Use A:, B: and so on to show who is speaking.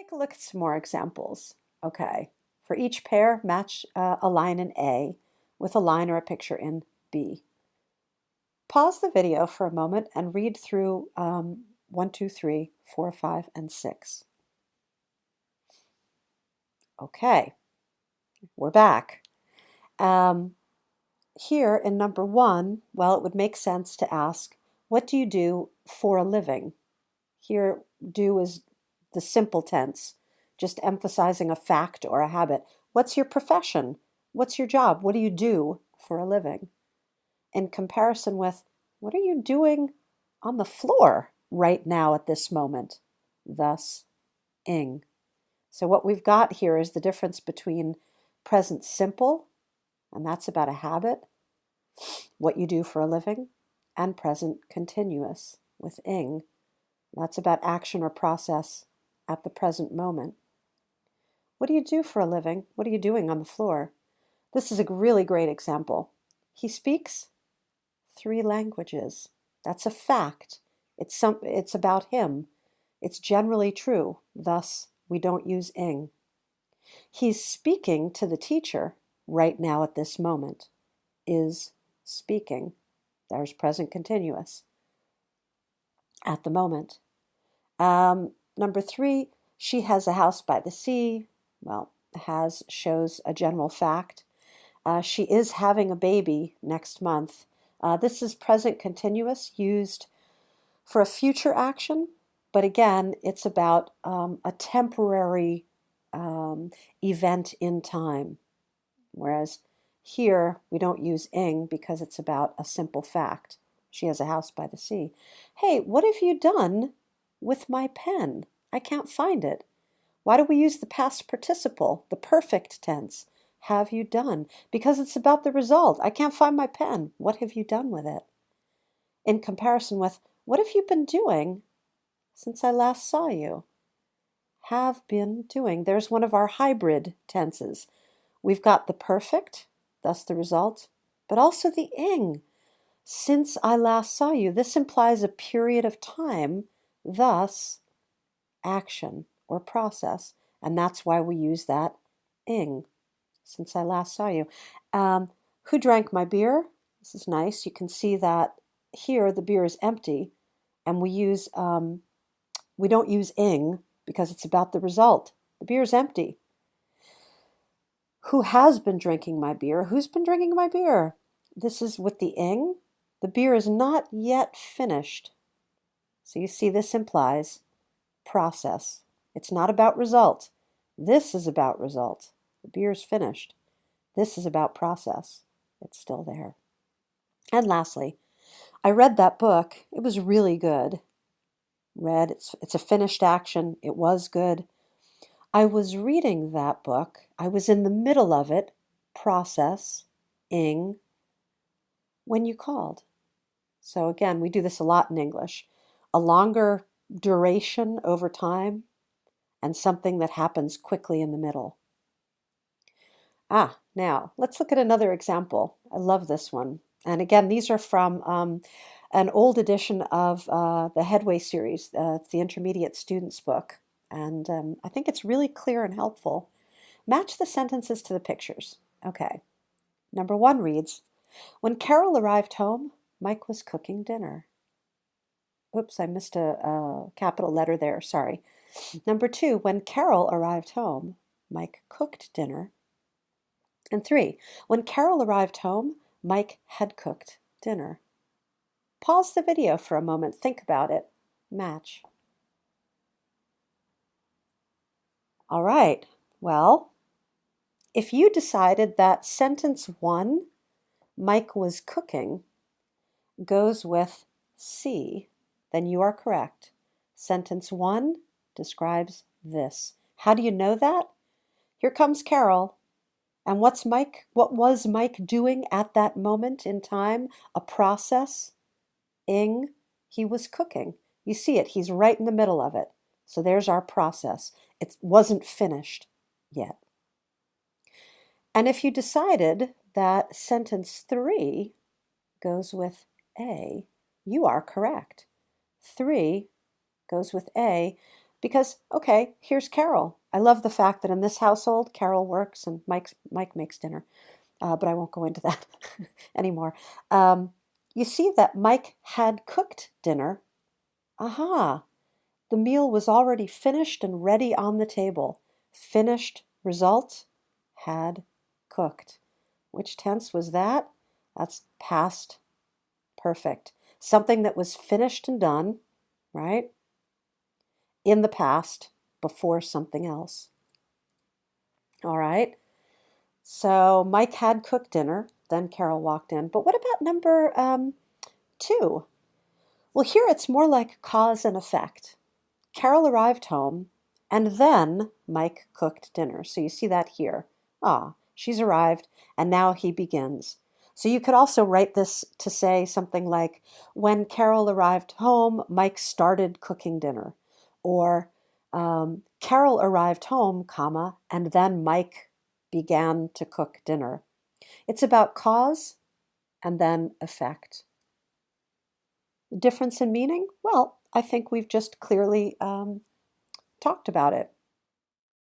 A: Take a look at some more examples. Okay, for each pair, match a line in A with a line or a picture in B. Pause the video for a moment and read through 1, 2, 3, 4, 5, and 6. Okay, we're back. Here in number 1, well, it would make sense to ask, what do you do for a living? Here, do is the simple tense, just emphasizing a fact or a habit. What's your profession? What's your job? What do you do for a living? In comparison with, what are you doing on the floor right now at this moment? Thus, ing. So what we've got here is the difference between present simple, and that's about a habit, what you do for a living, and present continuous with ing. That's about action or process at the present moment. What do you do for a living? What are you doing on the floor? This is a really great example. He speaks 3 languages. That's a fact. It's about him. It's generally true. Thus, we don't use ing. He's speaking to the teacher right now at this moment. Is speaking. There's present continuous. At the moment. Number 3, she has a house by the sea. Well, has shows a general fact. She is having a baby next month. This is present continuous used for a future action, but again, it's about a temporary event in time. Whereas here, we don't use ing because it's about a simple fact. She has a house by the sea. Hey, what have you done with my pen? I can't find it. Why do we use the past participle, the perfect tense? Have you done? Because it's about the result. I can't find my pen. What have you done with it? In comparison with, what have you been doing since I last saw you? Have been doing. There's one of our hybrid tenses. We've got the perfect, thus the result, but also the ing. Since I last saw you, this implies a period of time, thus action or process, and that's why we use that ing, since I last saw you. Who drank my beer? This is nice. You can see that here the beer is empty, and we don't use ing because it's about the result. The beer is empty. Who has been drinking my beer? Who's been drinking my beer? This is with the ing. The beer is not yet finished. So you see this implies process. It's not about result. This is about result. The beer's finished. This is about process. It's still there. And lastly, I read that book. It was really good. It's a finished action. It was good. I was reading that book. I was in the middle of it, process, ing, when you called. So again, we do this a lot in English. A longer duration over time and something that happens quickly in the middle. Now let's look at another example. I love this one. And again, these are from an old edition of the Headway series, the Intermediate Students book. And I think it's really clear and helpful. Match the sentences to the pictures. Okay. Number 1 reads, when Carol arrived home, Mike was cooking dinner. Oops, I missed a capital letter there, sorry. Number 2, when Carol arrived home, Mike cooked dinner. And 3, when Carol arrived home, Mike had cooked dinner. Pause the video for a moment, think about it, match. All right, well, if you decided that sentence 1, Mike was cooking, goes with C, then you are correct. Sentence 1 describes this. How do you know that? Here comes Carol. And what was Mike doing at that moment in time? A process, ing, he was cooking. You see it, he's right in the middle of it. So there's our process. It wasn't finished yet. And if you decided that sentence 3 goes with A, you are correct. 3 goes with A. Because, okay, here's Carol. I love the fact that in this household, Carol works and Mike makes dinner, but I won't go into that anymore. Um, you see that Mike had cooked dinner. Aha, the meal was already finished and ready on the table. Finished result, had cooked. Which tense was that? That's past perfect. Something that was finished and done, right? In the past, before something else. All right. So Mike had cooked dinner. Then Carol walked in. But what about number two? Well, here it's more like cause and effect. Carol arrived home, and then Mike cooked dinner. So you see that here. Ah, she's arrived, and now he begins. So you could also write this to say something like, when Carol arrived home, Mike started cooking dinner. Or Carol arrived home, comma, and then Mike began to cook dinner. It's about cause and then effect. The difference in meaning? Well, I think we've just clearly talked about it.